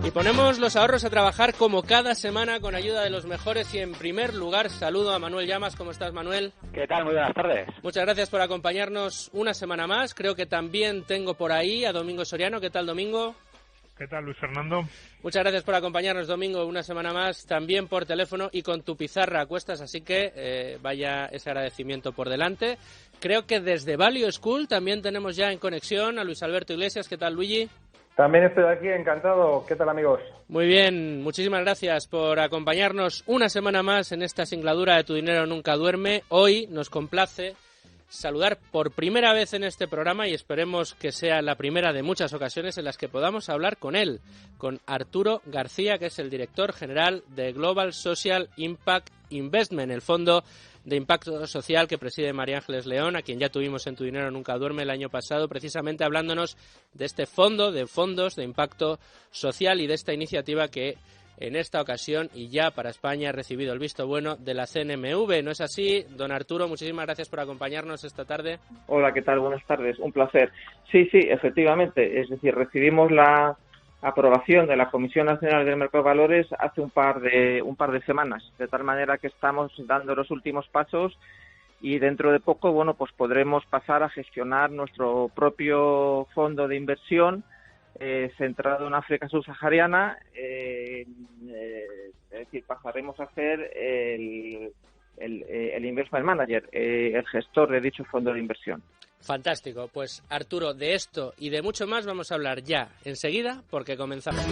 Y ponemos los ahorros a trabajar como cada semana con ayuda de los mejores y en primer lugar saludo a Manuel Llamas. ¿Cómo estás, Manuel? ¿Qué tal? Muy buenas tardes. Muchas gracias por acompañarnos una semana más. Creo que también tengo por ahí a Domingo Soriano. ¿Qué tal, Domingo? ¿Qué tal, Luis Fernando? Muchas gracias por acompañarnos, Domingo, una semana más, también por teléfono y con tu pizarra a cuestas, así que vaya ese agradecimiento por delante. Creo que desde Value School también tenemos ya en conexión a Luis Alberto Iglesias. ¿Qué tal, Luigi? También estoy aquí, encantado. ¿Qué tal, amigos? Muy bien, muchísimas gracias por acompañarnos una semana más en esta singladura de Tu Dinero Nunca Duerme. Hoy nos complace saludar por primera vez en este programa y esperemos que sea la primera de muchas ocasiones en las que podamos hablar con él, con Arturo García, que es el director general de Global Social Impact Investment, el fondo de impacto social que preside María Ángeles León, a quien ya tuvimos en Tu Dinero Nunca Duerme el año pasado, precisamente hablándonos de este fondo de fondos de impacto social y de esta iniciativa que en esta ocasión y ya para España ha recibido el visto bueno de la CNMV. ¿No es así? Don Arturo, muchísimas gracias por acompañarnos esta tarde. Hola, ¿qué tal? Buenas tardes, un placer. Sí, efectivamente, es decir, recibimos la aprobación de la Comisión Nacional del Mercado de Valores hace un par de semanas, de tal manera que estamos dando los últimos pasos y dentro de poco, bueno, pues podremos pasar a gestionar nuestro propio fondo de inversión centrado en África subsahariana, es decir, pasaremos a ser el investment manager, el gestor de dicho fondo de inversión. Fantástico, pues Arturo, de esto y de mucho más vamos a hablar ya enseguida porque comenzamos.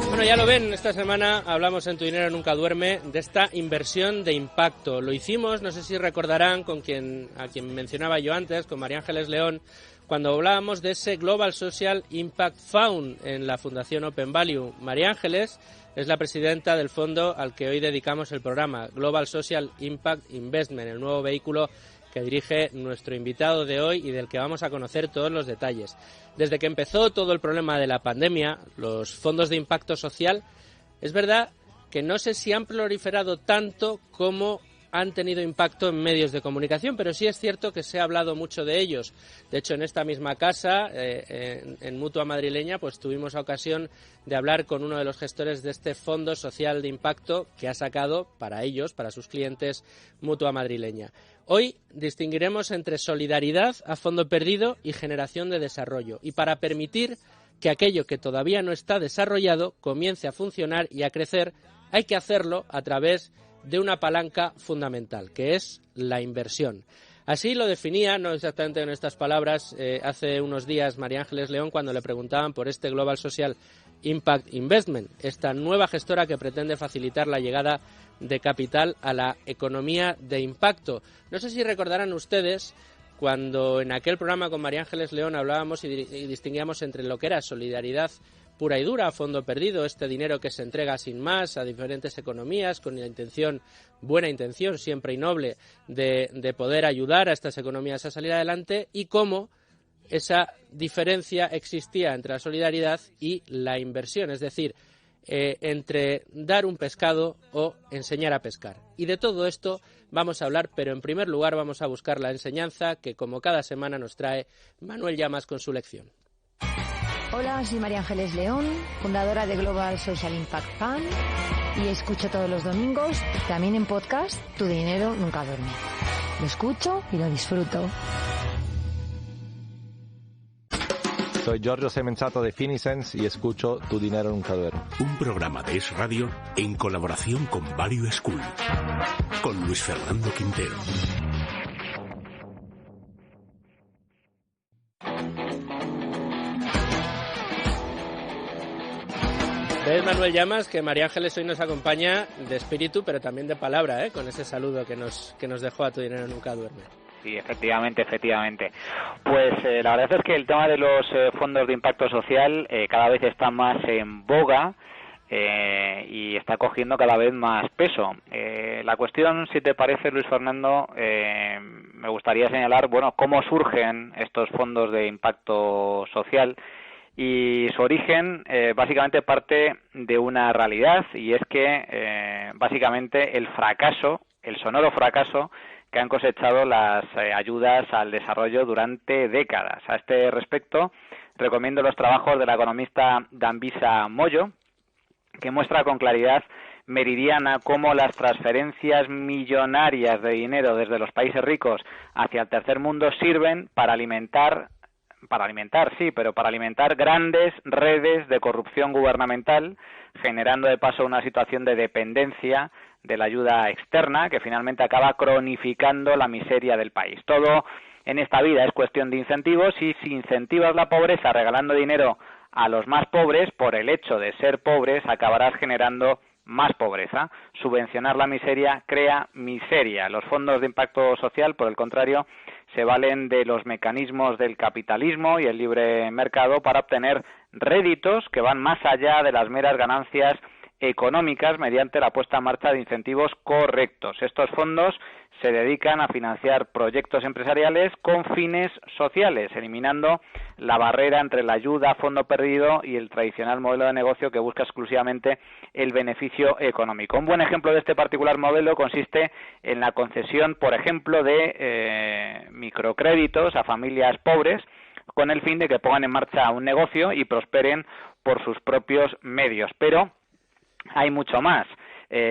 Bueno, ya lo ven, esta semana hablamos en Tu Dinero Nunca Duerme de esta inversión de impacto. Lo hicimos, no sé si recordarán, a quien mencionaba yo antes, con María Ángeles León, cuando hablábamos de ese Global Social Impact Fund en la Fundación Open Value. María Ángeles es la presidenta del fondo al que hoy dedicamos el programa, Global Social Impact Investment, el nuevo vehículo que dirige nuestro invitado de hoy y del que vamos a conocer todos los detalles. Desde que empezó todo el problema de la pandemia, los fondos de impacto social, es verdad que no sé si han proliferado tanto como han tenido impacto en medios de comunicación, pero sí es cierto que se ha hablado mucho de ellos. De hecho, en esta misma casa, en Mutua Madrileña, pues tuvimos ocasión de hablar con uno de los gestores de este fondo social de impacto que ha sacado para ellos, para sus clientes, Mutua Madrileña. Hoy distinguiremos entre solidaridad a fondo perdido y generación de desarrollo, y para permitir que aquello que todavía no está desarrollado comience a funcionar y a crecer, hay que hacerlo a través de una palanca fundamental, que es la inversión. Así lo definía, no exactamente en estas palabras, hace unos días María Ángeles León cuando le preguntaban por este Global Social Impact Investment, esta nueva gestora que pretende facilitar la llegada de capital a la economía de impacto. No sé si recordarán ustedes cuando en aquel programa con María Ángeles León hablábamos y distinguíamos entre lo que era solidaridad pura y dura, a fondo perdido, este dinero que se entrega sin más a diferentes economías con la buena intención siempre y noble de poder ayudar a estas economías a salir adelante, y cómo esa diferencia existía entre la solidaridad y la inversión, es decir, entre dar un pescado o enseñar a pescar. Y de todo esto vamos a hablar, pero en primer lugar vamos a buscar la enseñanza que como cada semana nos trae Manuel Llamas con su lección. Hola, soy María Ángeles León, fundadora de Global Social Impact Fund, y escucho todos los domingos, también en podcast, Tu Dinero Nunca Duerme. Lo escucho y lo disfruto. Soy Giorgio Semenzato de Finicens y escucho Tu Dinero Nunca Duerme. Un programa de Es Radio en colaboración con Value School, con Luis Fernando Quintero. Es Manuel Llamas, que María Ángeles hoy nos acompaña de espíritu, pero también de palabra, con ese saludo que nos dejó a Tu Dinero Nunca Duerme. Sí, efectivamente. Pues la verdad es que el tema de los fondos de impacto social cada vez está más en boga y está cogiendo cada vez más peso. La cuestión, si te parece, Luis Fernando, me gustaría señalar, bueno, cómo surgen estos fondos de impacto social. Y su origen básicamente parte de una realidad, y es que básicamente el sonoro fracaso que han cosechado las ayudas al desarrollo durante décadas. A este respecto, recomiendo los trabajos de la economista Dambisa Moyo, que muestra con claridad meridiana cómo las transferencias millonarias de dinero desde los países ricos hacia el tercer mundo sirven para alimentar grandes redes de corrupción gubernamental, generando de paso una situación de dependencia de la ayuda externa que finalmente acaba cronificando la miseria del país. Todo en esta vida es cuestión de incentivos, y si incentivas la pobreza regalando dinero a los más pobres, por el hecho de ser pobres acabarás generando más pobreza. Subvencionar la miseria crea miseria. Los fondos de impacto social, por el contrario, se valen de los mecanismos del capitalismo y el libre mercado para obtener réditos que van más allá de las meras ganancias económicas mediante la puesta en marcha de incentivos correctos. Estos fondos se dedican a financiar proyectos empresariales con fines sociales, eliminando la barrera entre la ayuda a fondo perdido y el tradicional modelo de negocio que busca exclusivamente el beneficio económico. Un buen ejemplo de este particular modelo consiste en la concesión, por ejemplo, de microcréditos a familias pobres con el fin de que pongan en marcha un negocio y prosperen por sus propios medios. Pero hay mucho más,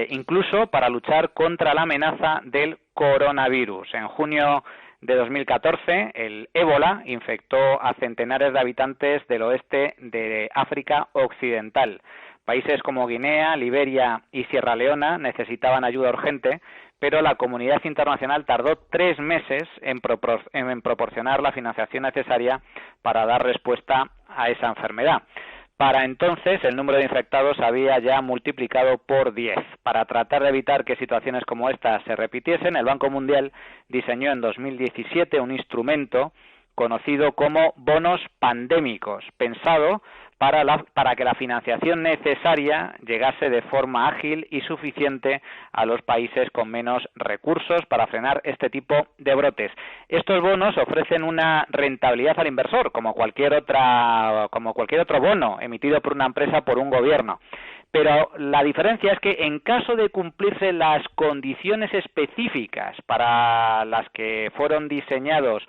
incluso para luchar contra la amenaza del coronavirus. En junio de 2014, el ébola infectó a centenares de habitantes del oeste de África Occidental. Países como Guinea, Liberia y Sierra Leona necesitaban ayuda urgente, pero la comunidad internacional tardó 3 meses en proporcionar la financiación necesaria para dar respuesta a esa enfermedad. Para entonces, el número de infectados había ya multiplicado por 10. Para tratar de evitar que situaciones como esta se repitiesen, el Banco Mundial diseñó en 2017 un instrumento conocido como bonos pandémicos, pensado para que la financiación necesaria llegase de forma ágil y suficiente a los países con menos recursos para frenar este tipo de brotes. Estos bonos ofrecen una rentabilidad al inversor, como cualquier otro bono emitido por una empresa por un gobierno. Pero la diferencia es que en caso de cumplirse las condiciones específicas para las que fueron diseñados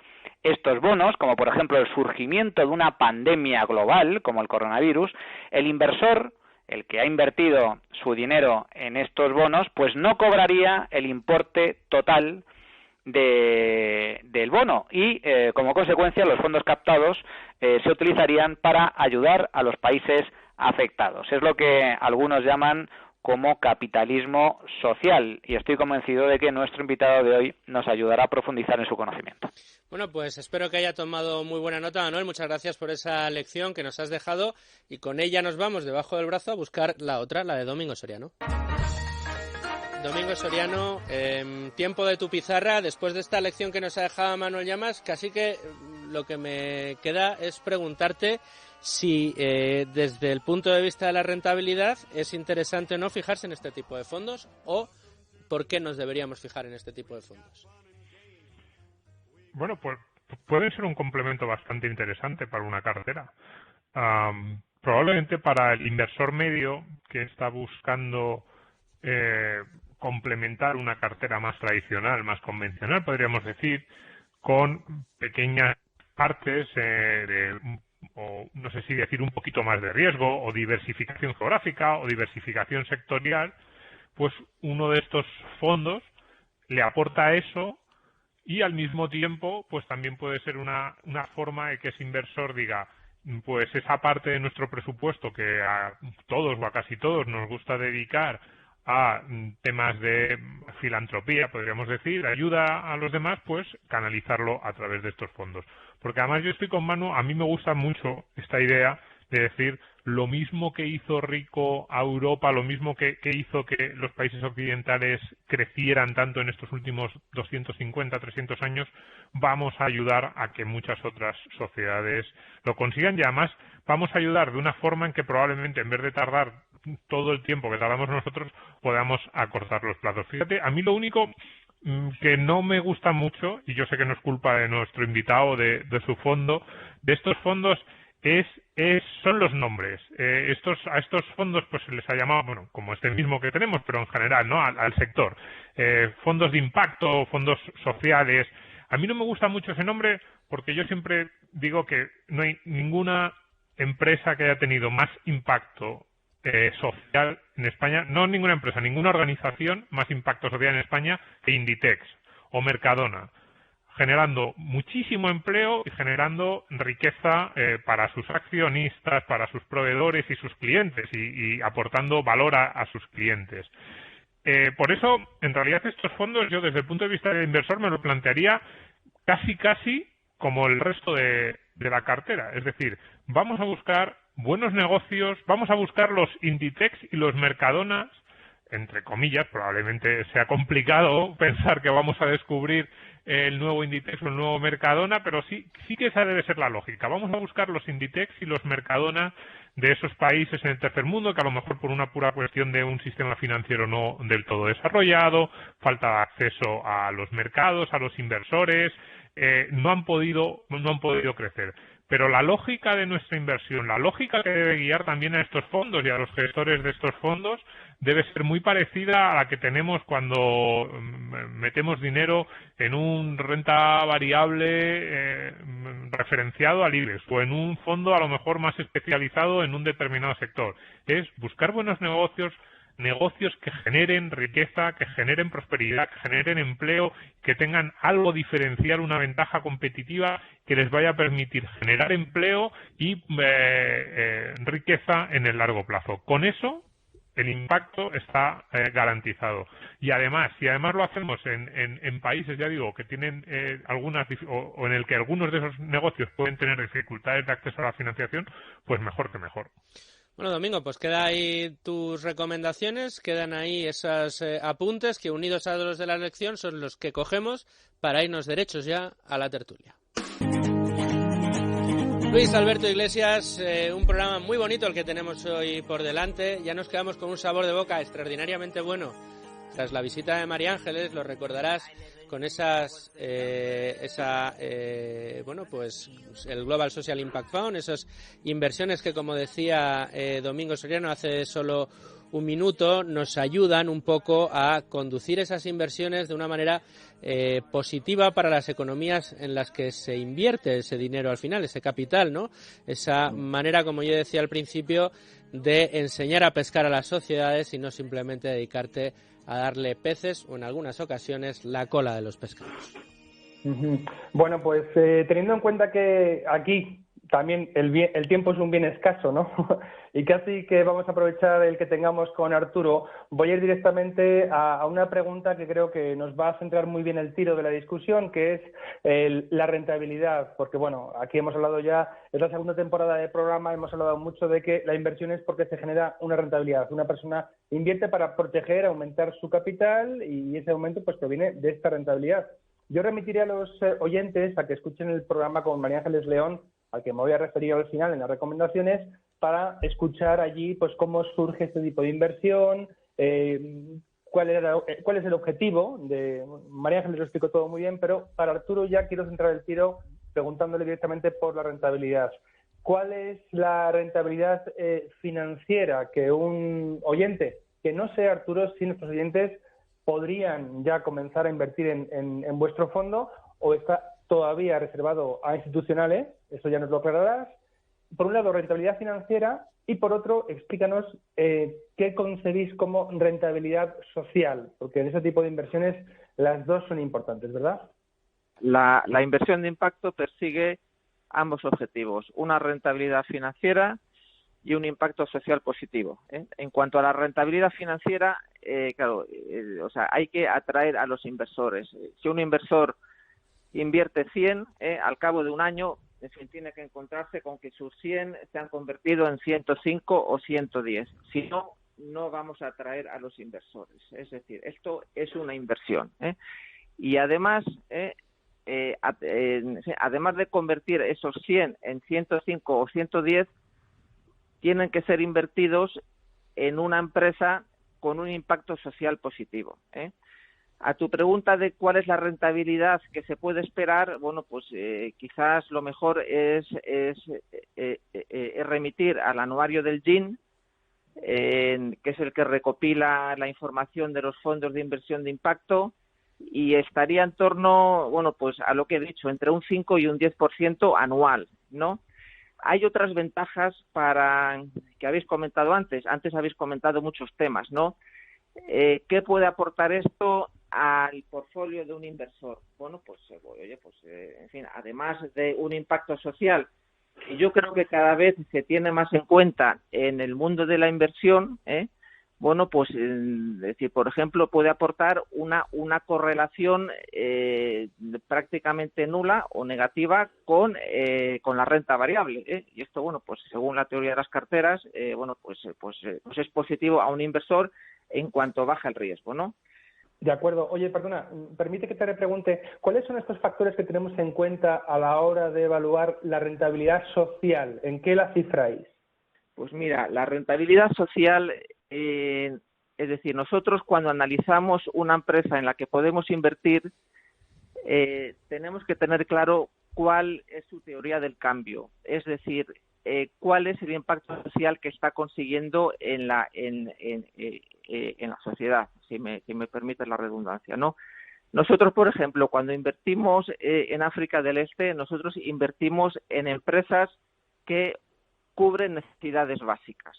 estos bonos, como por ejemplo el surgimiento de una pandemia global como el coronavirus, el inversor, el que ha invertido su dinero en estos bonos, pues no cobraría el importe total del bono y como consecuencia los fondos captados se utilizarían para ayudar a los países afectados. Es lo que algunos llaman como capitalismo social, y estoy convencido de que nuestro invitado de hoy nos ayudará a profundizar en su conocimiento. Bueno, pues espero que haya tomado muy buena nota, Manuel. Muchas gracias por esa lección que nos has dejado, y con ella nos vamos debajo del brazo a buscar la otra, la de Domingo Soriano. Domingo Soriano, tiempo de tu pizarra. Después de esta lección que nos ha dejado Manuel Llamas, casi que lo que me queda es preguntarte si desde el punto de vista de la rentabilidad es interesante o no fijarse en este tipo de fondos, o por qué nos deberíamos fijar en este tipo de fondos. Bueno, pues pueden ser un complemento bastante interesante para una cartera. Probablemente para el inversor medio que está buscando complementar una cartera más tradicional, más convencional, podríamos decir, con pequeñas partes o no sé si decir un poquito más de riesgo, o diversificación geográfica, o diversificación sectorial, pues uno de estos fondos le aporta eso, y al mismo tiempo pues también puede ser una forma de que ese inversor diga, pues esa parte de nuestro presupuesto que a todos o a casi todos nos gusta dedicar a temas de filantropía, podríamos decir, ayuda a los demás, pues canalizarlo a través de estos fondos. Porque además yo estoy con Manu, a mí me gusta mucho esta idea de decir lo mismo que hizo rico a Europa, lo mismo que hizo que los países occidentales crecieran tanto en estos últimos 250, 300 años, vamos a ayudar a que muchas otras sociedades lo consigan, y además vamos a ayudar de una forma en que probablemente en vez de tardar todo el tiempo que tardamos nosotros, podamos acortar los plazos. Fíjate, a mí lo único que no me gusta mucho, y yo sé que no es culpa de nuestro invitado, de su fondo, de estos fondos, son los nombres. A estos fondos pues se les ha llamado, bueno, como este mismo que tenemos, pero en general, ¿no? Al sector. Fondos de impacto, fondos sociales. A mí no me gusta mucho ese nombre, porque yo siempre digo que no hay ninguna empresa que haya tenido más impacto social en España, no ninguna empresa, ninguna organización más impacto social en España que Inditex o Mercadona, generando muchísimo empleo y generando riqueza para sus accionistas, para sus proveedores y sus clientes y aportando valor a sus clientes. Por eso, en realidad, estos fondos, yo desde el punto de vista del inversor me lo plantearía casi como el resto de la cartera. Es decir, vamos a buscar buenos negocios, vamos a buscar los Inditex y los Mercadonas, entre comillas, probablemente sea complicado pensar que vamos a descubrir el nuevo Inditex o el nuevo Mercadona, pero sí que esa debe ser la lógica. Vamos a buscar los Inditex y los Mercadona de esos países en el tercer mundo que a lo mejor por una pura cuestión de un sistema financiero no del todo desarrollado, falta de acceso a los mercados, a los inversores, no han podido crecer. Pero la lógica de nuestra inversión, la lógica que debe guiar también a estos fondos y a los gestores de estos fondos debe ser muy parecida a la que tenemos cuando metemos dinero en un renta variable referenciado al IBEX o en un fondo a lo mejor más especializado en un determinado sector. Es buscar buenos negocios que generen riqueza, que generen prosperidad, que generen empleo, que tengan algo diferencial, una ventaja competitiva que les vaya a permitir generar empleo y riqueza en el largo plazo. Con eso, el impacto está garantizado. Y además, si además lo hacemos en países, ya digo, que tienen algunas o en el que algunos de esos negocios pueden tener dificultades de acceso a la financiación, pues mejor que mejor. Bueno, Domingo, pues queda ahí tus recomendaciones, quedan ahí esos apuntes que unidos a los de la lección son los que cogemos para irnos derechos ya a la tertulia. Luis Alberto Iglesias, un programa muy bonito el que tenemos hoy por delante. Ya nos quedamos con un sabor de boca extraordinariamente bueno tras la visita de María Ángeles, lo recordarás, con esas pues el Global Social Impact Fund, esas inversiones que, como decía Domingo Soriano hace solo un minuto, nos ayudan un poco a conducir esas inversiones de una manera positiva para las economías en las que se invierte ese dinero al final, ese capital, ¿no? Esa manera, como yo decía al principio, de enseñar a pescar a las sociedades y no simplemente dedicarte a darle peces o en algunas ocasiones la cola de los pescados. Bueno, pues teniendo en cuenta que aquí también el tiempo es un bien escaso, ¿no? Y casi que vamos a aprovechar el que tengamos con Arturo, voy a ir directamente a una pregunta que creo que nos va a centrar muy bien el tiro de la discusión, que es la rentabilidad, porque bueno, aquí hemos hablado ya, es la segunda temporada del programa, hemos hablado mucho de que la inversión es porque se genera una rentabilidad. Una persona invierte para proteger, aumentar su capital y ese aumento pues proviene de esta rentabilidad. Yo remitiré a los oyentes a que escuchen el programa con María Ángeles León, al que me voy a referir al final en las recomendaciones, para escuchar allí pues cómo surge este tipo de inversión, cuál es el objetivo de María Ángeles, lo explicó todo muy bien, pero para Arturo ya quiero centrar el tiro preguntándole directamente por la rentabilidad. ¿Cuál es la rentabilidad financiera que un oyente, que no sea Arturo, si nuestros oyentes podrían ya comenzar a invertir en vuestro fondo, o está todavía reservado a institucionales? Eso ya nos lo aclararás. Por un lado, rentabilidad financiera, y por otro, explícanos qué concebís como rentabilidad social, porque en ese tipo de inversiones las dos son importantes, ¿verdad? La inversión de impacto persigue ambos objetivos, una rentabilidad financiera y un impacto social positivo. En cuanto a la rentabilidad financiera, hay que atraer a los inversores. Si un inversor invierte 100, al cabo de un año, en fin, tiene que encontrarse con que sus 100 se han convertido en 105 o 110. Si no, no vamos a atraer a los inversores. Es decir, esto es una inversión. Y además, además de convertir esos 100 en 105 o 110, tienen que ser invertidos en una empresa con un impacto social positivo. A tu pregunta de cuál es la rentabilidad que se puede esperar, bueno, pues quizás lo mejor es remitir al anuario del GIN, que es el que recopila la información de los fondos de inversión de impacto, y estaría en torno, bueno, pues a lo que he dicho, entre un 5 y un 10% anual, ¿no? hay otras ventajas para que habéis comentado antes. Antes habéis comentado muchos temas, ¿no? ¿Qué puede aportar esto al portfolio de un inversor? Bueno, pues, en fin, además de un impacto social, que yo creo que cada vez se tiene más en cuenta en el mundo de la inversión, bueno, pues, es decir, por ejemplo, puede aportar una correlación prácticamente nula o negativa con la renta variable, Y esto, bueno, pues según la teoría de las carteras, bueno, pues es positivo a un inversor en cuanto baja el riesgo, ¿no? De acuerdo. Oye, perdona, permite que te repregunte, ¿cuáles son estos factores que tenemos en cuenta a la hora de evaluar la rentabilidad social? ¿En qué la cifráis? Pues mira, la rentabilidad social, es decir, nosotros cuando analizamos una empresa en la que podemos invertir, tenemos que tener claro cuál es su teoría del cambio, es decir, cuál es el impacto social que está consiguiendo en la sociedad, si me permite la redundancia, ¿no? Nosotros, por ejemplo, cuando invertimos en África del Este, nosotros invertimos en empresas que cubren necesidades básicas,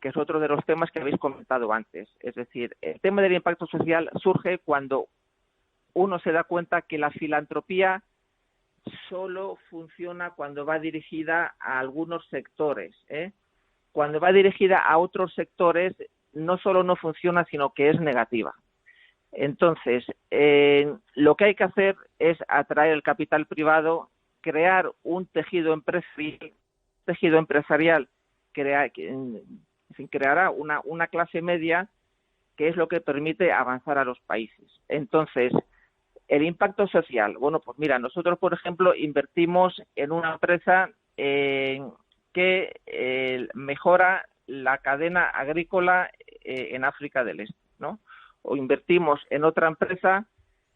que es otro de los temas que habéis comentado antes. Es decir, el tema del impacto social surge cuando uno se da cuenta que la filantropía solo funciona cuando va dirigida a algunos sectores, Cuando va dirigida a otros sectores, no solo no funciona, sino que es negativa. Entonces, lo que hay que hacer es atraer el capital privado, crear un tejido empresarial, creará una clase media, que es lo que permite avanzar a los países. Entonces, el impacto social. Bueno, pues mira, nosotros, por ejemplo, invertimos en una empresa que mejora la cadena agrícola en África del Este, ¿no? O invertimos en otra empresa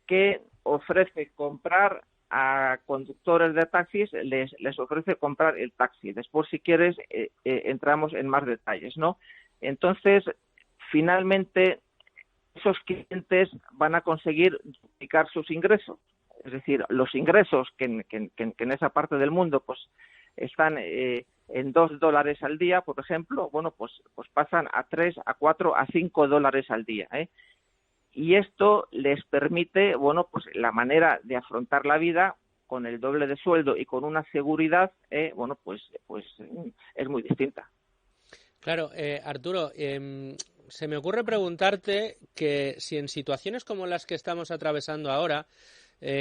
que ofrece comprar a conductores de taxis, les ofrece comprar el taxi. Después, si quieres, entramos en más detalles, ¿no? Entonces, finalmente, esos clientes van a conseguir duplicar sus ingresos. Es decir, los ingresos que en esa parte del mundo pues están en $2 al día, por ejemplo, bueno, pues pasan a 3, a 4, a $5 al día, Y esto les permite, bueno, pues la manera de afrontar la vida con el doble de sueldo y con una seguridad, bueno, pues es muy distinta. Claro, Arturo, se me ocurre preguntarte que si en situaciones como las que estamos atravesando ahora,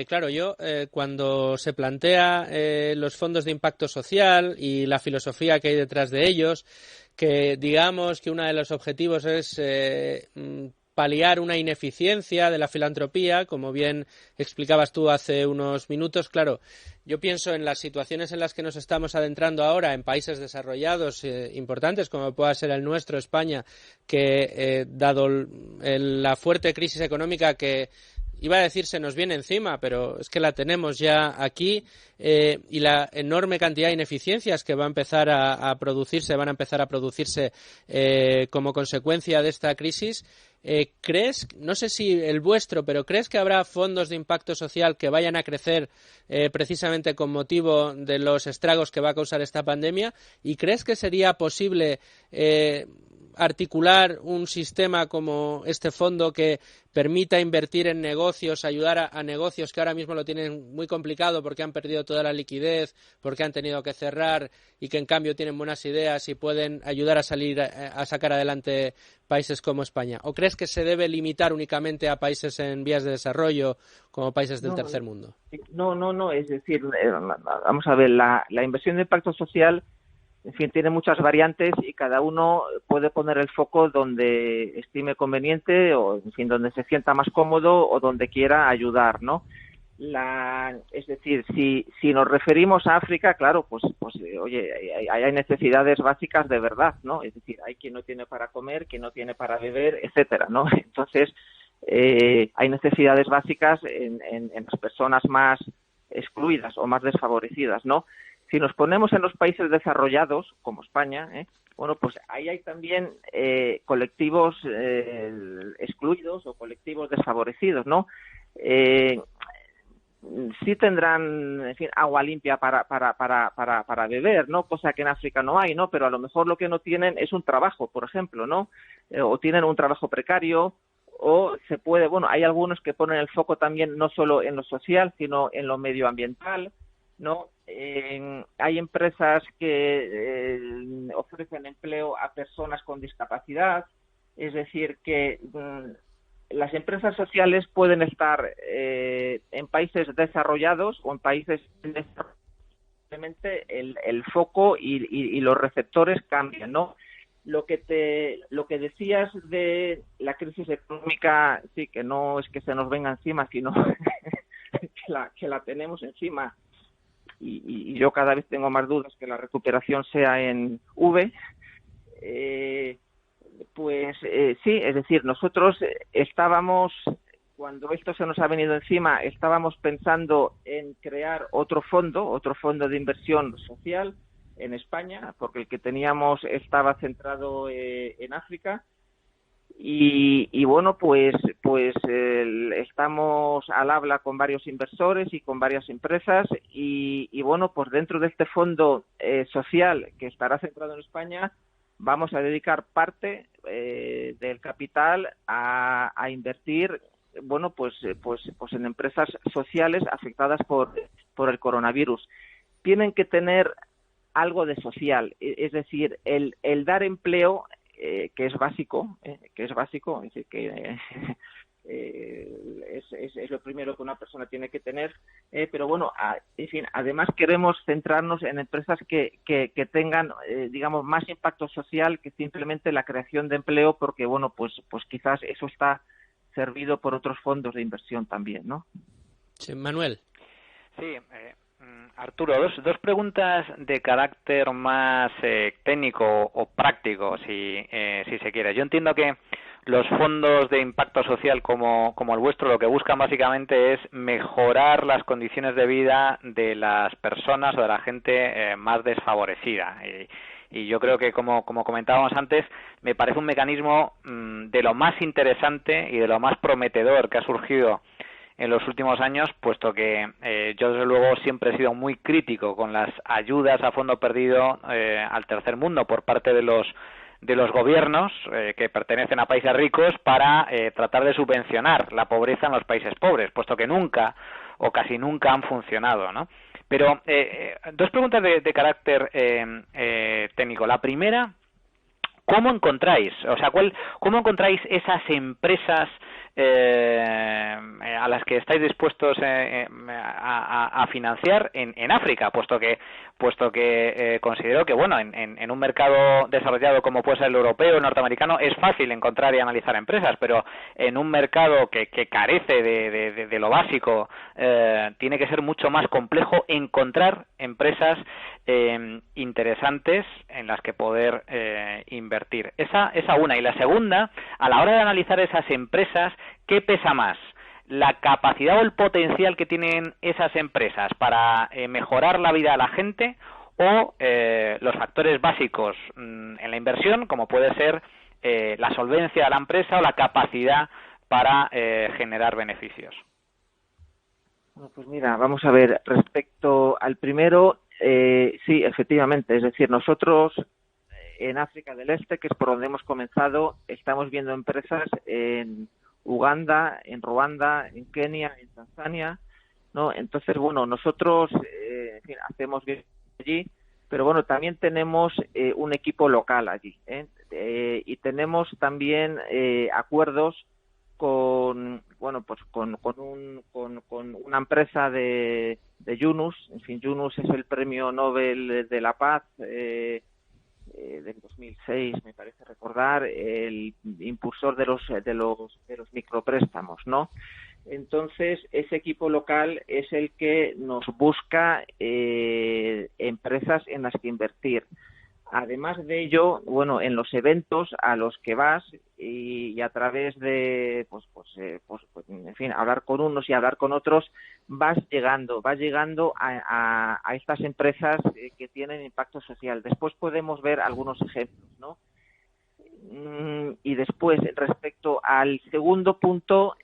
claro, yo cuando se plantea los fondos de impacto social y la filosofía que hay detrás de ellos, que digamos que uno de los objetivos es paliar una ineficiencia de la filantropía, como bien explicabas tú hace unos minutos. Claro, yo pienso en las situaciones en las que nos estamos adentrando ahora en países desarrollados importantes, como pueda ser el nuestro, España, que dado la fuerte crisis económica que iba a decir se nos viene encima, pero es que la tenemos ya aquí, y la enorme cantidad de ineficiencias que va a empezar a producirse, van a empezar a producirse como consecuencia de esta crisis. ¿Crees, no sé si el vuestro, pero crees que habrá fondos de impacto social que vayan a crecer precisamente con motivo de los estragos que va a causar esta pandemia? ¿Y crees que sería posible articular un sistema como este fondo que permita invertir en negocios, ayudar a negocios que ahora mismo lo tienen muy complicado porque han perdido toda la liquidez, porque han tenido que cerrar y que en cambio tienen buenas ideas y pueden ayudar a sacar adelante países como España? ¿O crees que se debe limitar únicamente a países en vías de desarrollo como países del tercer mundo? No, es decir, vamos a ver, la inversión de impacto social, en fin, tiene muchas variantes y cada uno puede poner el foco donde estime conveniente o, en fin, donde se sienta más cómodo o donde quiera ayudar, ¿no? Es decir, si nos referimos a África, claro, pues oye, hay necesidades básicas de verdad, ¿no? Es decir, hay quien no tiene para comer, quien no tiene para beber, etcétera, ¿no? Entonces, hay necesidades básicas en las personas más excluidas o más desfavorecidas, ¿no? Si nos ponemos en los países desarrollados, como España, bueno, pues ahí hay también colectivos excluidos o colectivos desfavorecidos, ¿no? sí tendrán, en fin, agua limpia para beber, ¿no? Cosa que en África no hay, ¿no? Pero a lo mejor lo que no tienen es un trabajo, por ejemplo, ¿no? O tienen un trabajo precario, o se puede, bueno, hay algunos que ponen el foco también no solo en lo social, sino en lo medioambiental, ¿no? Hay empresas que ofrecen empleo a personas con discapacidad, es decir, que las empresas sociales pueden estar en países desarrollados o en países desarrollados. Simplemente el foco y los receptores cambian, ¿no? Lo que decías de la crisis económica, sí, que no es que se nos venga encima, sino que la tenemos encima. Y yo cada vez tengo más dudas que la recuperación sea en V. Sí, es decir, nosotros estábamos, cuando esto se nos ha venido encima, estábamos pensando en crear otro fondo de inversión social en España, porque el que teníamos estaba centrado en África. Y bueno, pues estamos al habla con varios inversores y con varias empresas y bueno, pues dentro de este fondo social que estará centrado en España, vamos a dedicar parte del capital a invertir, bueno, pues en empresas sociales afectadas por el coronavirus. Tienen que tener algo de social, es decir, el dar empleo, que es básico, es decir, que es lo primero que una persona tiene que tener, pero bueno, en fin, además queremos centrarnos en empresas que tengan, digamos, más impacto social que simplemente la creación de empleo, porque bueno, pues quizás eso está servido por otros fondos de inversión también, ¿no? Sí, Manuel. Sí, Arturo, dos preguntas de carácter más técnico o práctico, si se quiere. Yo entiendo que los fondos de impacto social como el vuestro lo que buscan básicamente es mejorar las condiciones de vida de las personas o de la gente más desfavorecida. Y yo creo que, como comentábamos antes, me parece un mecanismo de lo más interesante y de lo más prometedor que ha surgido en los últimos años, puesto que yo desde luego siempre he sido muy crítico con las ayudas a fondo perdido al tercer mundo por parte de los gobiernos que pertenecen a países ricos para tratar de subvencionar la pobreza en los países pobres, puesto que nunca o casi nunca han funcionado, ¿no? Pero dos preguntas de carácter técnico. La primera, ¿cómo encontráis esas empresas a las que estáis dispuestos a financiar en África, puesto que considero que bueno, en un mercado desarrollado como puede ser el europeo, el norteamericano, es fácil encontrar y analizar empresas, pero en un mercado que carece de lo básico, tiene que ser mucho más complejo encontrar empresas interesantes en las que poder invertir. Esa una. Y la segunda, a la hora de analizar esas empresas, ¿qué pesa más? ¿La capacidad o el potencial que tienen esas empresas para mejorar la vida de la gente o los factores básicos en la inversión, como puede ser la solvencia de la empresa o la capacidad para generar beneficios? Bueno, pues mira, vamos a ver, respecto al primero, sí, efectivamente, es decir, nosotros en África del Este, que es por donde hemos comenzado, estamos viendo empresas en Uganda, en Ruanda, en Kenia, en Tanzania, ¿no? Entonces, bueno, nosotros en fin, hacemos bien allí, pero bueno, también tenemos un equipo local allí, y tenemos también acuerdos con una empresa de Yunus. En fin, Yunus es el Premio Nobel de la Paz del 2006, me parece recordar, el impulsor de los micropréstamos, ¿no? Entonces, ese equipo local es el que nos busca empresas en las que invertir. Además de ello, bueno, en los eventos a los que vas y a través de, en fin, hablar con unos y hablar con otros, vas llegando a estas empresas que tienen impacto social. Después podemos ver algunos ejemplos, ¿no? Y después, respecto al segundo punto,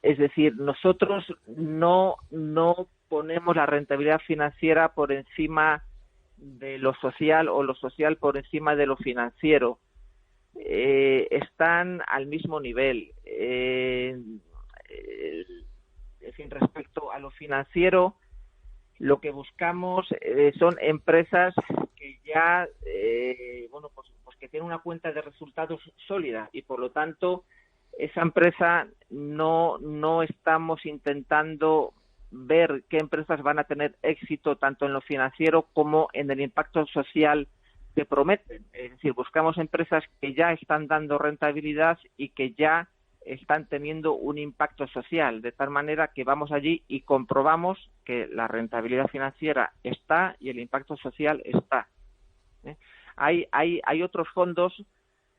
Es decir, nosotros no ponemos la rentabilidad financiera por encima de lo social o lo social por encima de lo financiero. Están al mismo nivel. En fin, respecto a lo financiero, lo que buscamos son empresas que ya, pues que tienen una cuenta de resultados sólida y por lo tanto esa empresa no estamos intentando ver qué empresas van a tener éxito tanto en lo financiero como en el impacto social que prometen. Es decir, buscamos empresas que ya están dando rentabilidad y que ya están teniendo un impacto social, de tal manera que vamos allí y comprobamos que la rentabilidad financiera está y el impacto social está. Hay otros fondos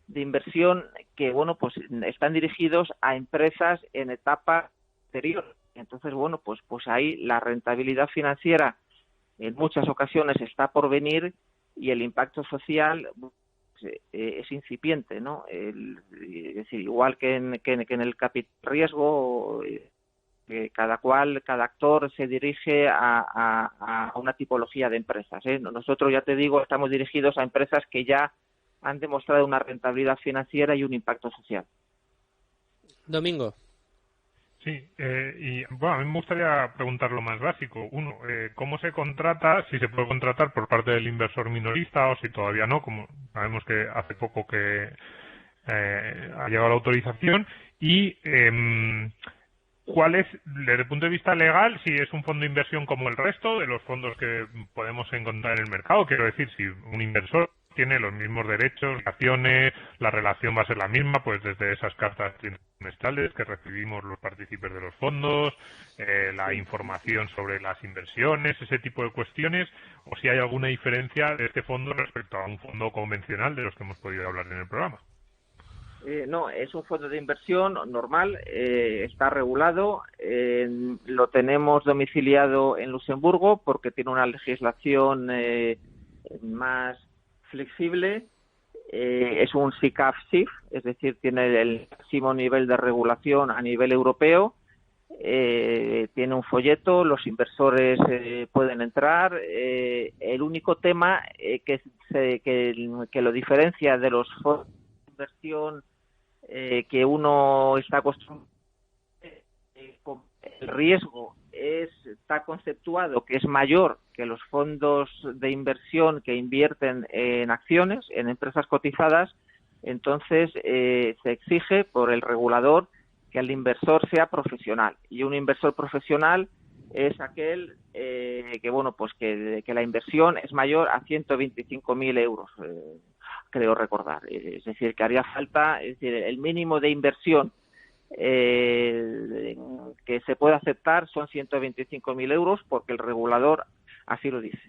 de inversión que, pues están dirigidos a empresas en etapa anterior. Entonces, pues ahí la rentabilidad financiera en muchas ocasiones está por venir y el impacto social es incipiente, ¿no? Es decir, igual que en el capital riesgo, cada actor se dirige a una tipología de empresas, ¿eh? Nosotros, ya te digo, estamos dirigidos a empresas que ya han demostrado una rentabilidad financiera y un impacto social. Domingo. Sí, y bueno, a mí me gustaría preguntar lo más básico. Uno, ¿cómo se contrata? Si se puede contratar por parte del inversor minorista o si todavía no, como sabemos que hace poco que ha llegado la autorización. Y ¿cuál es, desde el punto de vista legal, si es un fondo de inversión como el resto de los fondos que podemos encontrar en el mercado? Quiero decir, si un inversor tiene los mismos derechos, acciones, la relación va a ser la misma, pues desde esas cartas trimestrales que recibimos los partícipes de los fondos, la información sobre las inversiones, ese tipo de cuestiones, o si hay alguna diferencia de este fondo respecto a un fondo convencional de los que hemos podido hablar en el programa. No, es un fondo de inversión normal, está regulado, lo tenemos domiciliado en Luxemburgo porque tiene una legislación más flexible, es un SICAV-SIF, es decir, tiene el máximo nivel de regulación a nivel europeo, tiene un folleto, los inversores pueden entrar. El único tema que lo diferencia de los fondos de inversión que uno está acostumbrado, el riesgo está conceptuado que es mayor que los fondos de inversión que invierten en acciones, en empresas cotizadas. Entonces se exige por el regulador que el inversor sea profesional, y un inversor profesional es aquel que la inversión es mayor a 125.000 euros, creo recordar. Es decir, que haría falta, es decir, el mínimo de inversión que se puede aceptar son 125.000 euros porque el regulador así lo dice.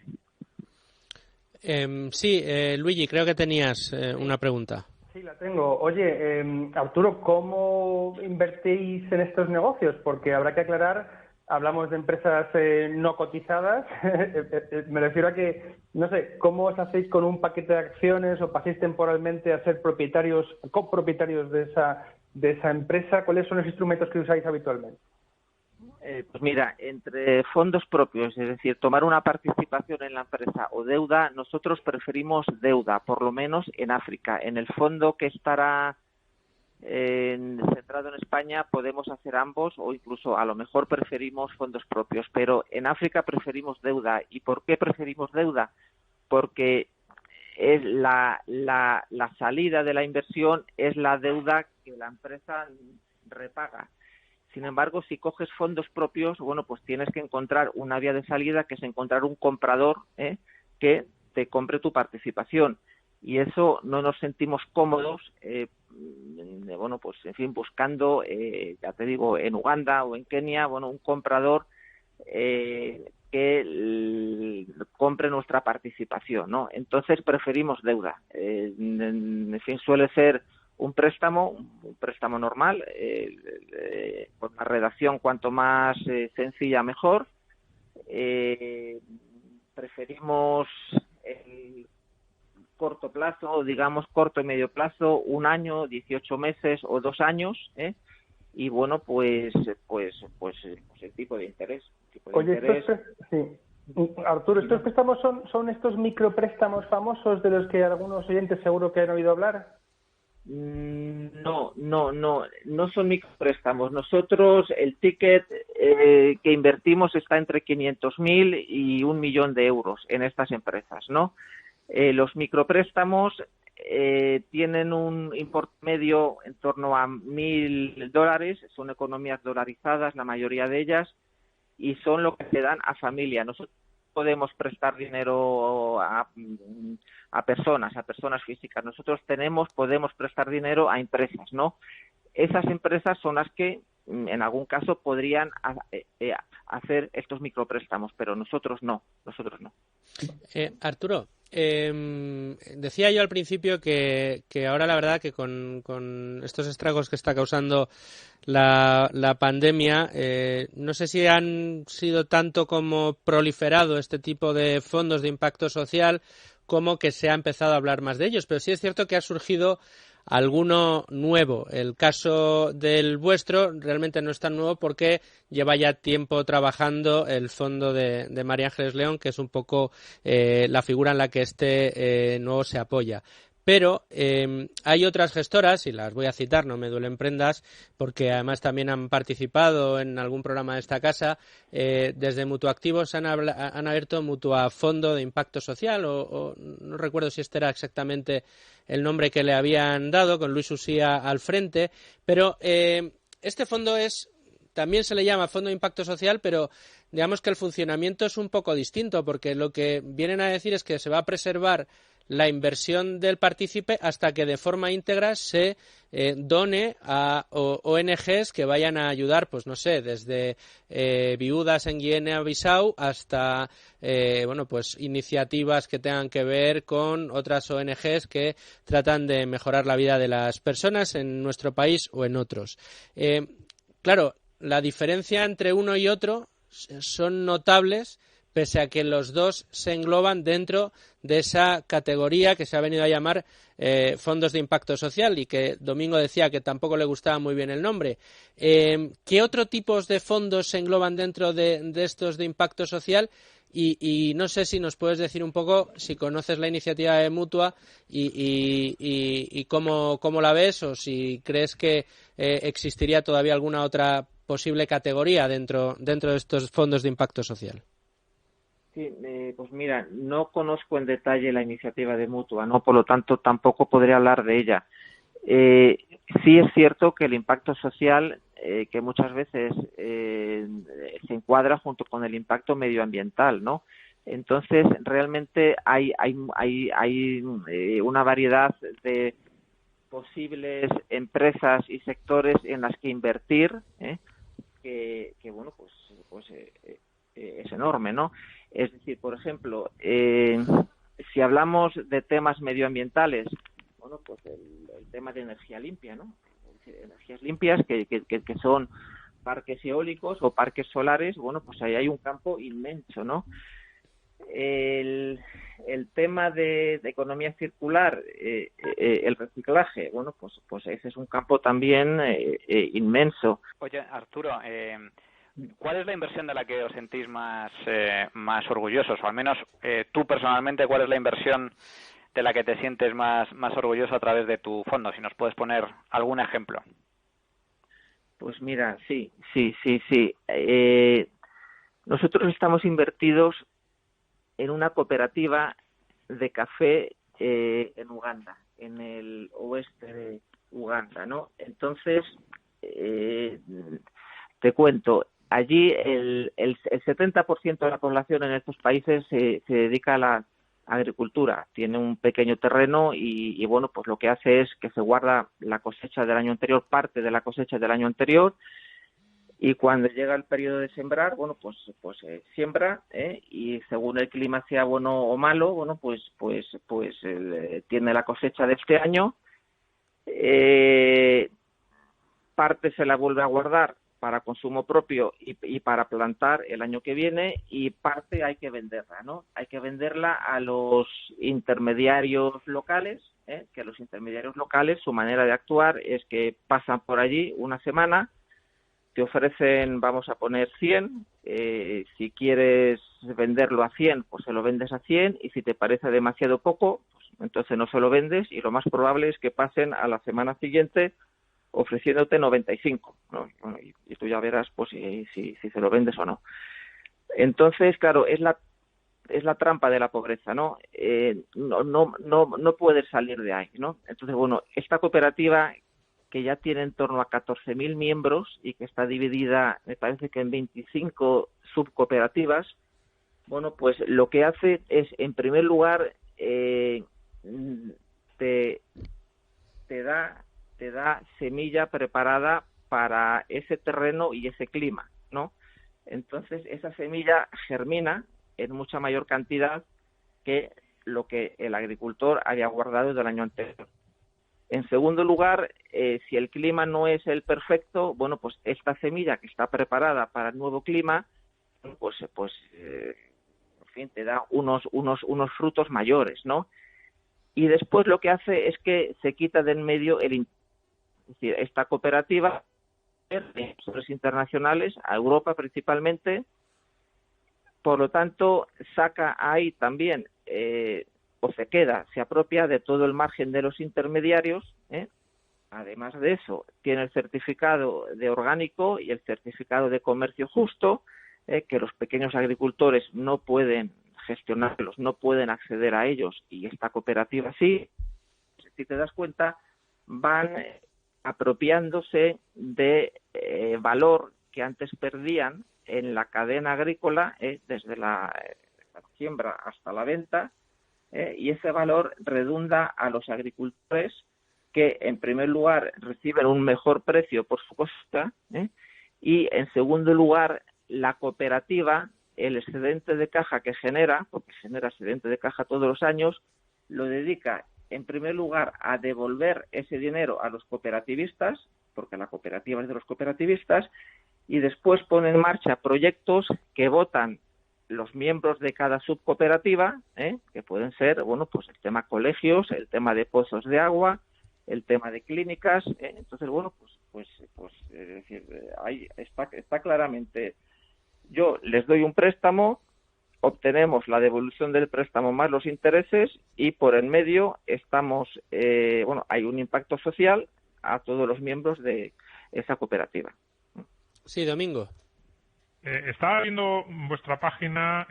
Luigi, creo que tenías una pregunta. Sí, la tengo. Oye, Arturo, ¿cómo invertís en estos negocios? Porque habrá que aclarar, hablamos de empresas no cotizadas. Me refiero a que, no sé, ¿cómo os hacéis con un paquete de acciones o pasáis temporalmente a ser propietarios, copropietarios de esa empresa? ¿Cuáles son los instrumentos que usáis habitualmente? Pues mira, entre fondos propios, es decir, tomar una participación en la empresa o deuda, nosotros preferimos deuda, por lo menos en África. En el fondo que estará centrado en España podemos hacer ambos, o incluso a lo mejor preferimos fondos propios, pero en África preferimos deuda. ¿Y por qué preferimos deuda? Porque es la salida de la inversión es la deuda que la empresa repaga. Sin embargo, si coges fondos propios, pues tienes que encontrar una vía de salida, que es encontrar un comprador que te compre tu participación. Y eso no nos sentimos cómodos, pues en fin, buscando, ya te digo, en Uganda o en Kenia, un comprador que compre nuestra participación, ¿no? Entonces preferimos deuda. En fin, suele ser un préstamo normal, con la redacción cuanto más sencilla mejor. Preferimos el corto plazo, digamos corto y medio plazo, 1 año, 18 meses o 2 años, y bueno, pues el tipo de interés. Oye, Arturo, ¿estos préstamos son estos micropréstamos famosos de los que algunos oyentes seguro que han oído hablar? No son micropréstamos. Nosotros el ticket que invertimos está entre 500.000 y 1 millón de euros en estas empresas, ¿no? Los micropréstamos tienen un importe medio en torno a $1.000, son economías dolarizadas, la mayoría de ellas, y son lo que se dan a familia. Nosotros podemos prestar dinero a personas físicas. Nosotros podemos prestar dinero a empresas, ¿no? Esas empresas son las que en algún caso podrían hacer estos micropréstamos, pero nosotros no. Arturo, decía yo al principio que ahora la verdad que con estos estragos que está causando la pandemia, no sé si han sido tanto como proliferado este tipo de fondos de impacto social como que se ha empezado a hablar más de ellos, pero sí es cierto que ha surgido alguno nuevo. El caso del vuestro realmente no es tan nuevo porque lleva ya tiempo trabajando el fondo de María Ángeles León, que es un poco la figura en la que este nuevo se apoya. Pero hay otras gestoras, y las voy a citar, no me duelen prendas, porque además también han participado en algún programa de esta casa. Desde Mutuactivos han abierto Mutuafondo de Impacto Social, o no recuerdo si este era exactamente el nombre que le habían dado, con Luis Usía al frente. Pero este fondo también se le llama Fondo de Impacto Social, pero digamos que el funcionamiento es un poco distinto, porque lo que vienen a decir es que se va a preservar la inversión del partícipe hasta que de forma íntegra se done a ONGs que vayan a ayudar, pues no sé, desde viudas en Guinea-Bissau hasta pues iniciativas que tengan que ver con otras ONGs que tratan de mejorar la vida de las personas en nuestro país o en otros. Claro, la diferencia entre uno y otro son notables, pese a que los dos se engloban dentro de esa categoría que se ha venido a llamar fondos de impacto social, y que Domingo decía que tampoco le gustaba muy bien el nombre. ¿Qué otro tipos de fondos se engloban dentro de estos de impacto social? Y no sé si nos puedes decir un poco si conoces la iniciativa de Mutua y cómo la ves, o si crees que existiría todavía alguna otra posible categoría dentro de estos fondos de impacto social. Sí, pues mira, no conozco en detalle la iniciativa de Mutua, ¿no? Por lo tanto, tampoco podría hablar de ella. Sí es cierto que el impacto social, que muchas veces se encuadra junto con el impacto medioambiental, ¿no? Entonces, realmente hay una variedad de posibles empresas y sectores en las que invertir, que bueno, pues es enorme, ¿no? Es decir, por ejemplo, si hablamos de temas medioambientales, bueno, pues el tema de energía limpia, ¿no? Energías limpias que son parques eólicos o parques solares, bueno, pues ahí hay un campo inmenso, ¿no? El tema de economía circular, el reciclaje, bueno, pues ese es un campo también inmenso. Oye, Arturo, ¿cuál es la inversión de la que os sentís más orgullosos? O al menos tú personalmente, ¿cuál es la inversión de la que te sientes más orgulloso a través de tu fondo? Si nos puedes poner algún ejemplo. Pues mira, sí. Nosotros estamos invertidos en una cooperativa de café en Uganda, en el oeste de Uganda, ¿no? Entonces, te cuento, allí el 70% de la población en estos países se dedica a la agricultura. Tiene un pequeño terreno y bueno, pues lo que hace es que se guarda la cosecha del año anterior, parte de la cosecha del año anterior, y cuando llega el periodo de sembrar, bueno, pues siembra, y según el clima sea bueno o malo, bueno, pues tiene la cosecha de este año, parte se la vuelve a guardar para consumo propio y para plantar el año que viene, y parte hay que venderla, ¿no? Hay que venderla a los intermediarios locales, que los intermediarios locales, su manera de actuar es que pasan por allí una semana, te ofrecen, vamos a poner 100, si quieres venderlo a 100, pues se lo vendes a 100, y si te parece demasiado poco, pues entonces no se lo vendes, y lo más probable es que pasen a la semana siguiente ofreciéndote 95, ¿no? Bueno, y tú ya verás pues si se lo vendes o no. Entonces, claro, es la trampa de la pobreza, ¿no? No puedes salir de ahí, ¿no? Entonces, bueno, esta cooperativa, que ya tiene en torno a 14.000 miembros y que está dividida, me parece que en 25 subcooperativas, bueno, pues lo que hace es, en primer lugar, te da semilla preparada para ese terreno y ese clima, ¿no? Entonces, esa semilla germina en mucha mayor cantidad que lo que el agricultor había guardado del año anterior. En segundo lugar, si el clima no es el perfecto, bueno, pues esta semilla que está preparada para el nuevo clima, pues en fin, te da unos frutos mayores, ¿no? Y después lo que hace es que se quita de en medio es decir, esta cooperativa de inversores internacionales, a Europa principalmente, por lo tanto, saca ahí también, se apropia de todo el margen de los intermediarios, ¿eh? Además de eso, tiene el certificado de orgánico y el certificado de comercio justo, que los pequeños agricultores no pueden gestionarlos, no pueden acceder a ellos, y esta cooperativa sí. Si te das cuenta, van apropiándose de valor que antes perdían en la cadena agrícola, desde la siembra hasta la venta, y ese valor redunda a los agricultores, que en primer lugar reciben un mejor precio por su costa, y en segundo lugar la cooperativa, el excedente de caja que genera, porque genera excedente de caja todos los años, lo dedica en primer lugar a devolver ese dinero a los cooperativistas, porque la cooperativa es de los cooperativistas, y después pone en marcha proyectos que votan los miembros de cada subcooperativa, que pueden ser, bueno, pues el tema colegios, el tema de pozos de agua, el tema de clínicas. Entonces, bueno, pues es decir, ahí está claramente. Yo les doy un préstamo, obtenemos la devolución del préstamo más los intereses, y por en medio estamos, hay un impacto social a todos los miembros de esa cooperativa. Sí, Domingo. Estaba viendo vuestra página,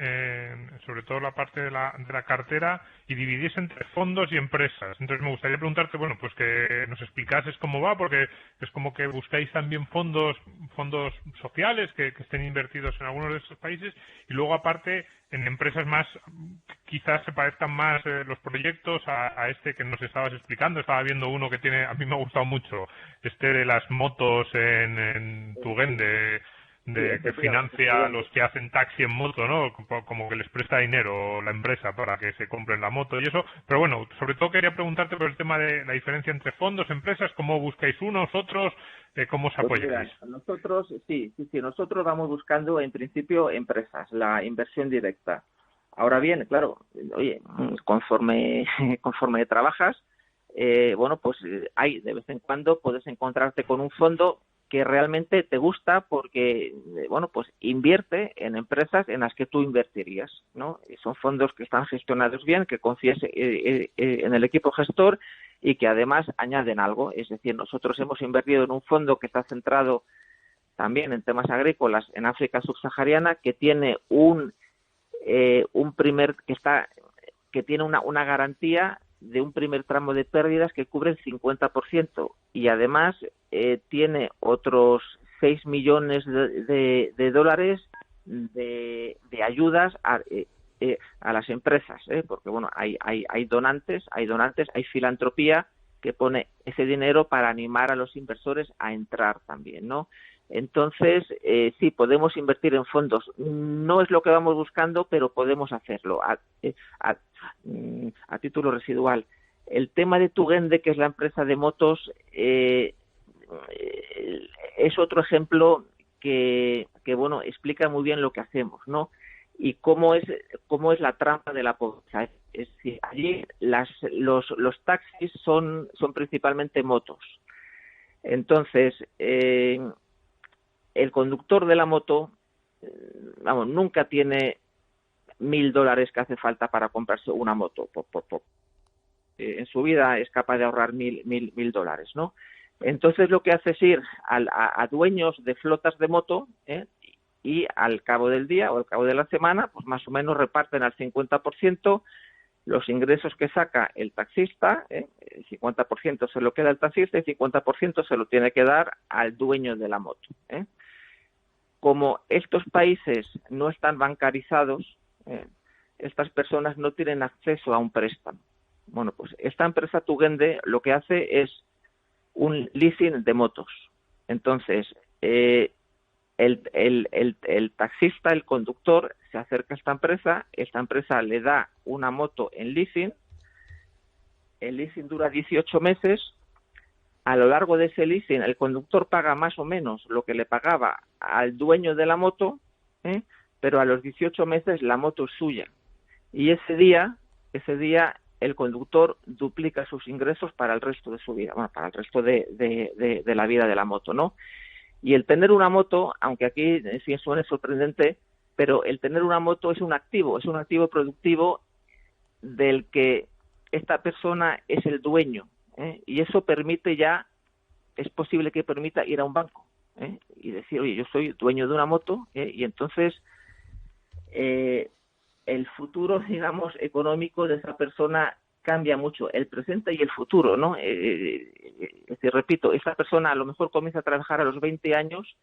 sobre todo la parte de la cartera, y dividís entre fondos y empresas. Entonces me gustaría preguntarte, bueno, pues que nos explicases cómo va, porque es como que buscáis también fondos sociales que estén invertidos en algunos de estos países, y luego aparte en empresas más, quizás se parezcan más los proyectos a este que nos estabas explicando. Estaba viendo uno que a mí me ha gustado mucho, de las motos en Tugende, que financia a los que hacen taxi en moto, ¿no? Como que les presta dinero la empresa para que se compren la moto y eso. Pero bueno, sobre todo quería preguntarte por el tema de la diferencia entre fondos, empresas, cómo buscáis unos, otros, cómo os apoyáis. Nosotros, nosotros vamos buscando en principio empresas, la inversión directa. Ahora bien, claro, oye, conforme trabajas, hay de vez en cuando puedes encontrarte con un fondo que realmente te gusta, porque invierte en empresas en las que tú invertirías, ¿no? Y son fondos que están gestionados bien, que confías en el equipo gestor, y que además añaden algo. Es decir, nosotros hemos invertido en un fondo que está centrado también en temas agrícolas en África subsahariana, que tiene que tiene una garantía de un primer tramo de pérdidas que cubre el 50%, y además tiene otros 6 millones de dólares de ayudas a las empresas, porque bueno, hay donantes, hay filantropía que pone ese dinero para animar a los inversores a entrar también, ¿no? Entonces, sí, podemos invertir en fondos. No es lo que vamos buscando, pero podemos hacerlo a título residual. El tema de Tugende, que es la empresa de motos, es otro ejemplo que explica muy bien lo que hacemos, ¿no? Y cómo es la trampa de la pobreza. Es decir, allí los taxis son principalmente motos. Entonces, el conductor de la moto, nunca tiene $1.000 que hace falta para comprarse una moto. En su vida es capaz de ahorrar $1.000, ¿no? Entonces lo que hace es ir a dueños de flotas de moto, y al cabo del día o al cabo de la semana, pues más o menos reparten al 50% los ingresos que saca el taxista, el 50% se lo queda el taxista y el 50% se lo tiene que dar al dueño de la moto. Como estos países no están bancarizados, estas personas no tienen acceso a un préstamo. Bueno, pues esta empresa Tugende lo que hace es un leasing de motos. Entonces, el taxista, el conductor, se acerca a esta empresa le da una moto en leasing, el leasing dura 18 meses, a lo largo de ese leasing el conductor paga más o menos lo que le pagaba al dueño de la moto, pero a los 18 meses la moto es suya, y ese día el conductor duplica sus ingresos para el resto de su vida, para el resto de la vida de la moto, ¿no? Y el tener una moto, aunque aquí sí suene sorprendente, pero el tener una moto es un activo productivo del que esta persona es el dueño, y eso es posible que permita ir a un banco, y decir, oye, yo soy dueño de una moto, y entonces el futuro, digamos, económico de esa persona cambia mucho, el presente y el futuro, ¿no? Es decir, repito, esta persona a lo mejor comienza a trabajar a los 20 años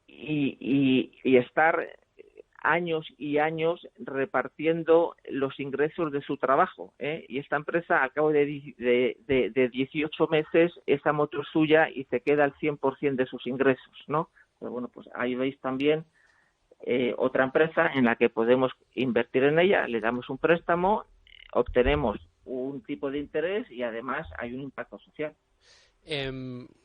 y estar años y años repartiendo los ingresos de su trabajo, y esta empresa al cabo de 18 meses esa moto es suya y se queda al 100% de sus ingresos, ¿no? Pero bueno, pues ahí veis también otra empresa en la que podemos invertir en ella, le damos un préstamo, obtenemos un tipo de interés y además hay un impacto social.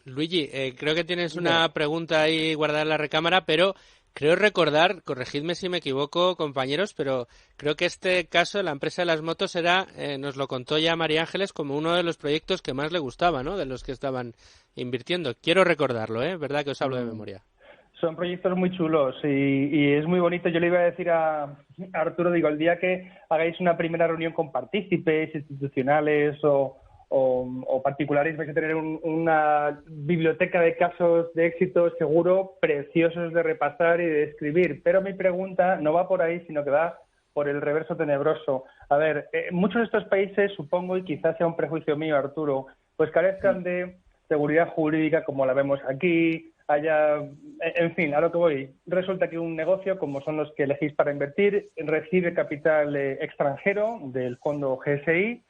Luigi, creo que tienes una pregunta ahí guardada en la recámara, pero creo recordar, corregidme si me equivoco, compañeros, pero creo que este caso, la empresa de las motos, nos lo contó ya María Ángeles como uno de los proyectos que más le gustaba, ¿no? De los que estaban invirtiendo. Quiero recordarlo, ¿verdad que os hablo de memoria? Son proyectos muy chulos y es muy bonito. Yo le iba a decir a Arturo, digo, el día que hagáis una primera reunión con partícipes institucionales o particulares, vais a tener una biblioteca de casos de éxito seguro, preciosos de repasar y de escribir. Pero mi pregunta no va por ahí, sino que va por el reverso tenebroso. A ver, muchos de estos países, supongo, y quizás sea un prejuicio mío, Arturo, pues carezcan de seguridad jurídica como la vemos aquí, en fin, a lo que voy. Resulta que un negocio, como son los que elegís para invertir, recibe capital extranjero del fondo GSI.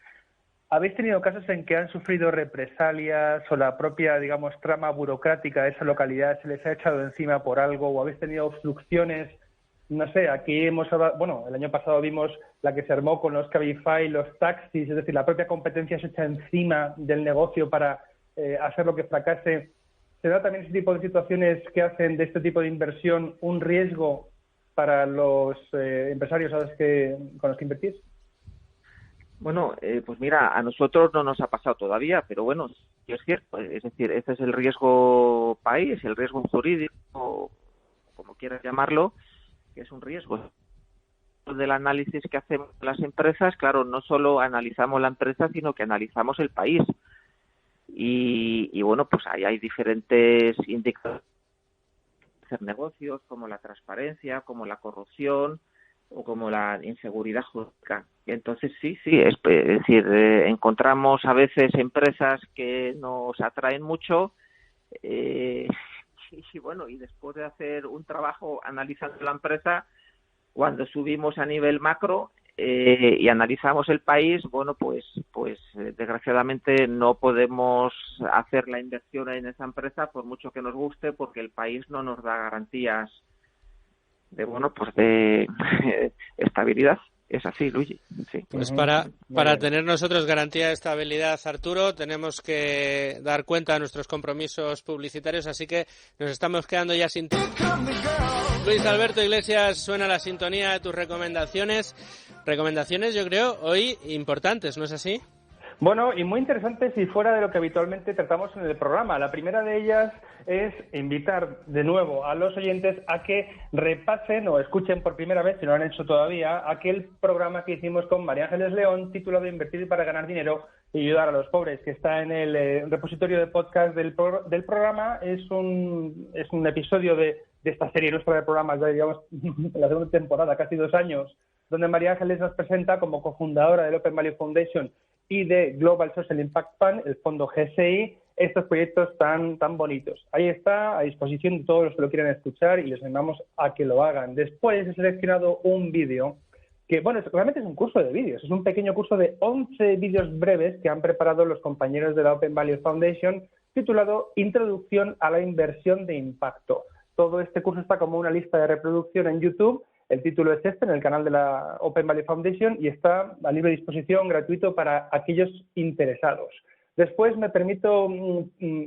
¿Habéis tenido casos en que han sufrido represalias o la propia, digamos, trama burocrática de esa localidad se les ha echado encima por algo, o habéis tenido obstrucciones? No sé, aquí hemos hablado, bueno, el año pasado vimos la que se armó con los Cabify, los taxis, es decir, la propia competencia se echa encima del negocio para hacer lo que fracase. ¿Se da también ese tipo de situaciones que hacen de este tipo de inversión un riesgo para los empresarios con los que invertís? Bueno, pues mira, a nosotros no nos ha pasado todavía, pero bueno, es cierto. Es decir, ese es el riesgo país, el riesgo jurídico, como quieras llamarlo, que es un riesgo. Del análisis que hacemos las empresas, claro, no solo analizamos la empresa, sino que analizamos el país. Y bueno, pues ahí hay diferentes indicadores de hacer negocios, como la transparencia, como la corrupción o como la inseguridad jurídica. Entonces sí, es decir, encontramos a veces empresas que nos atraen mucho y bueno, y después de hacer un trabajo analizando la empresa, cuando subimos a nivel macro y analizamos el país, bueno, pues desgraciadamente no podemos hacer la inversión en esa empresa por mucho que nos guste, porque el país no nos da garantías de estabilidad. Es así, Luigi. Sí. Pues para tener nosotros garantía de estabilidad, Arturo, tenemos que dar cuenta de nuestros compromisos publicitarios, así que nos estamos quedando ya sin tiempo. Luis Alberto Iglesias, suena la sintonía de tus recomendaciones. Recomendaciones, yo creo, hoy importantes, ¿no es así? Bueno, y muy interesantes y fuera de lo que habitualmente tratamos en el programa. La primera de ellas es invitar de nuevo a los oyentes a que repasen o escuchen por primera vez, si no lo han hecho todavía, aquel programa que hicimos con María Ángeles León titulado Invertir para ganar dinero y ayudar a los pobres, que está en el repositorio de podcast del programa. Es un episodio de esta serie nuestra de programas, ya digamos, la segunda temporada, casi 2 años, donde María Ángeles nos presenta como cofundadora del Open Value Foundation y de Global Social Impact Fund, el fondo GSI, estos proyectos tan bonitos. Ahí está, a disposición de todos los que lo quieran escuchar y les animamos a que lo hagan. Después he seleccionado un vídeo que, bueno, realmente es un curso de vídeos, es un pequeño curso de 11 vídeos breves que han preparado los compañeros de la Open Value Foundation, titulado Introducción a la inversión de impacto. Todo este curso está como una lista de reproducción en YouTube. El título es en el canal de la Open Value Foundation y está a libre disposición, gratuito para aquellos interesados. Después me permito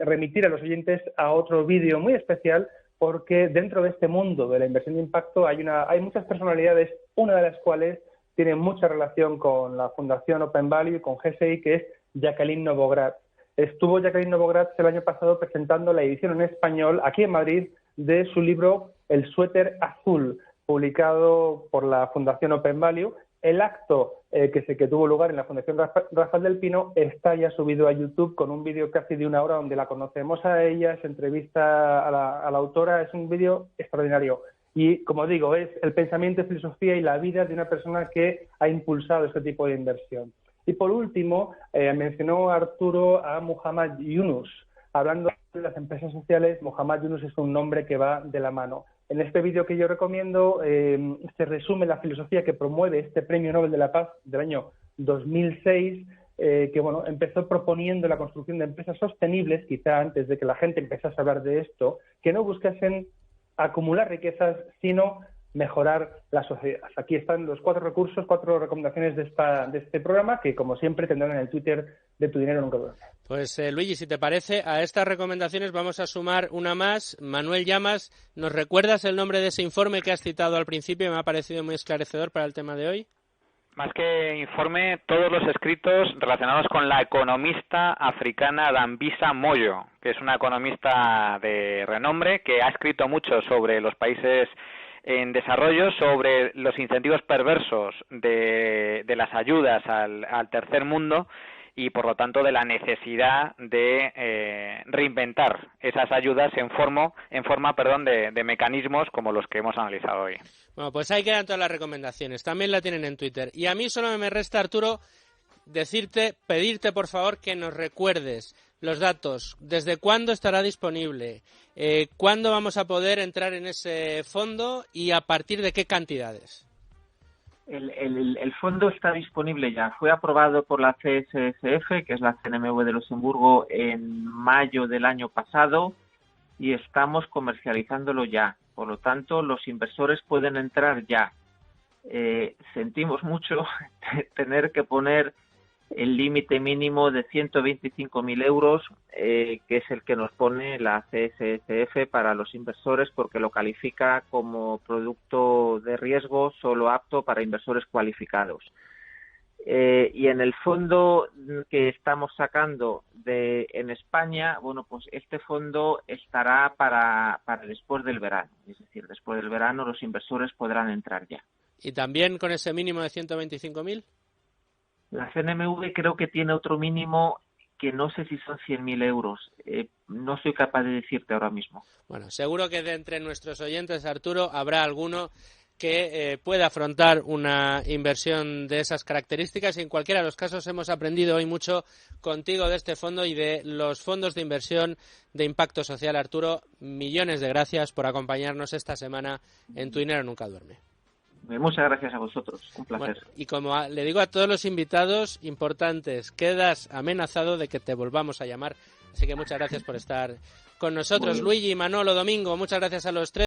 remitir a los oyentes a otro vídeo muy especial porque dentro de este mundo de la inversión de impacto hay muchas personalidades, una de las cuales tiene mucha relación con la Fundación Open Value, con GSI, que es Jacqueline Novogratz. Estuvo Jacqueline Novogratz el año pasado presentando la edición en español, aquí en Madrid, de su libro El suéter azul, publicado por la Fundación Open Value. El acto que tuvo lugar en la Fundación Rafael del Pino está ya subido a YouTube con un vídeo casi de 1 hora donde la conocemos a ella, se entrevista a la autora. Es un vídeo extraordinario. Y, como digo, es el pensamiento, filosofía y la vida de una persona que ha impulsado este tipo de inversión. Y, por último, mencionó Arturo a Muhammad Yunus. Hablando de las empresas sociales, Muhammad Yunus es un nombre que va de la mano. En este vídeo que yo recomiendo se resume la filosofía que promueve este Premio Nobel de la Paz del año 2006, que empezó proponiendo la construcción de empresas sostenibles, quizá antes de que la gente empezase a hablar de esto, que no buscasen acumular riquezas, sino mejorar la sociedad. Aquí están los 4 recursos, 4 recomendaciones de este programa, que como siempre tendrán en el Twitter de Tu Dinero Nunca Duerme. Pues Luigi, si te parece, a estas recomendaciones vamos a sumar una más. Manuel Llamas, ¿nos recuerdas el nombre de ese informe que has citado al principio? Me ha parecido muy esclarecedor para el tema de hoy. Más que informe, todos los escritos relacionados con la economista africana Dambisa Moyo, que es una economista de renombre que ha escrito mucho sobre los países en desarrollo, sobre los incentivos perversos de las ayudas al tercer mundo y, por lo tanto, de la necesidad de reinventar esas ayudas en forma de mecanismos como los que hemos analizado hoy. Bueno, pues ahí quedan todas las recomendaciones. También la tienen en Twitter. Y a mí solo me resta, Arturo, pedirte, por favor, que nos recuerdes los datos, desde cuándo estará disponible, cuándo vamos a poder entrar en ese fondo y a partir de qué cantidades. El fondo está disponible ya. Fue aprobado por la CSSF, que es la CNMV de Luxemburgo, en mayo del año pasado y estamos comercializándolo ya. Por lo tanto, los inversores pueden entrar ya. Sentimos mucho tener que poner el límite mínimo de 125.000 euros, que es el que nos pone la CSSF para los inversores, porque lo califica como producto de riesgo solo apto para inversores cualificados. Y en el fondo que estamos sacando en España, pues este fondo estará para después del verano. Es decir, después del verano los inversores podrán entrar ya. ¿Y también con ese mínimo de 125.000? La CNMV creo que tiene otro mínimo que no sé si son 100.000 euros. No soy capaz de decirte ahora mismo. Bueno, seguro que de entre nuestros oyentes, Arturo, habrá alguno que pueda afrontar una inversión de esas características. Y en cualquiera de los casos hemos aprendido hoy mucho contigo de este fondo y de los fondos de inversión de impacto social. Arturo, millones de gracias por acompañarnos esta semana en Tu Dinero Nunca Duerme. Muchas gracias a vosotros, un placer. Bueno, y como le digo a todos los invitados importantes, quedas amenazado de que te volvamos a llamar. Así que muchas gracias por estar con nosotros. Luigi, Manolo, Domingo, muchas gracias a los tres.